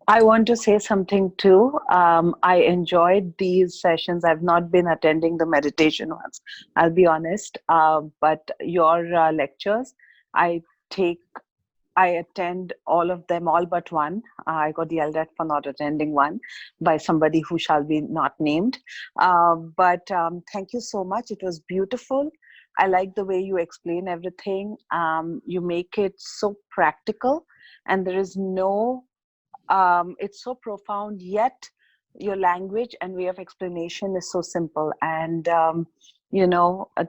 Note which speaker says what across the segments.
Speaker 1: I want to say something too. I enjoyed these sessions. I've not been attending the meditation ones, I'll be honest. But your lectures, I take, I attend all of them, all but one. I got yelled at for not attending one by somebody who shall be not named. But thank you so much. It was beautiful. I like the way you explain everything. You make it so practical, and there is no it's so profound, yet your language and way of explanation is so simple. And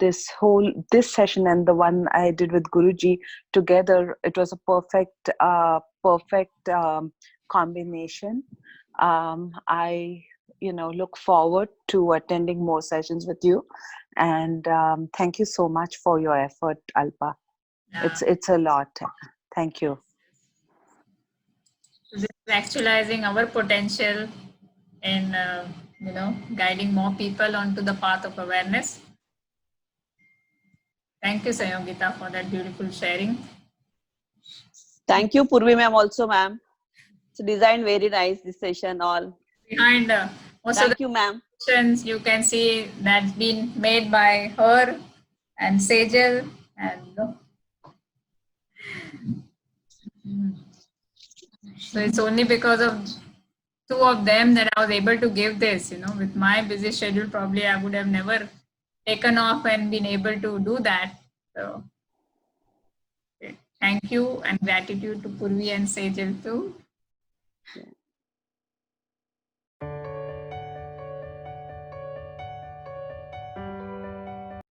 Speaker 1: this session and the one I did with Guruji together, it was a perfect combination. I look forward to attending more sessions with you, and thank you so much for your effort, Alpa.
Speaker 2: Yeah.
Speaker 1: It's a lot. Thank you.
Speaker 2: This is actualizing our potential in guiding more people onto the path of awareness. Thank you, Sanyogita, for that beautiful sharing.
Speaker 3: Thank you, Purvi ma'am, also ma'am. It's designed very nice, this session all.
Speaker 2: Behind most of
Speaker 3: Thank you, ma'am.
Speaker 2: the questions, you can see that's been made by her and Sejal, and so it's only because of two of them that I was able to give this. With my busy schedule, probably I would have never taken off and been able to do that. So thank you and gratitude to Purvi and Sejal too.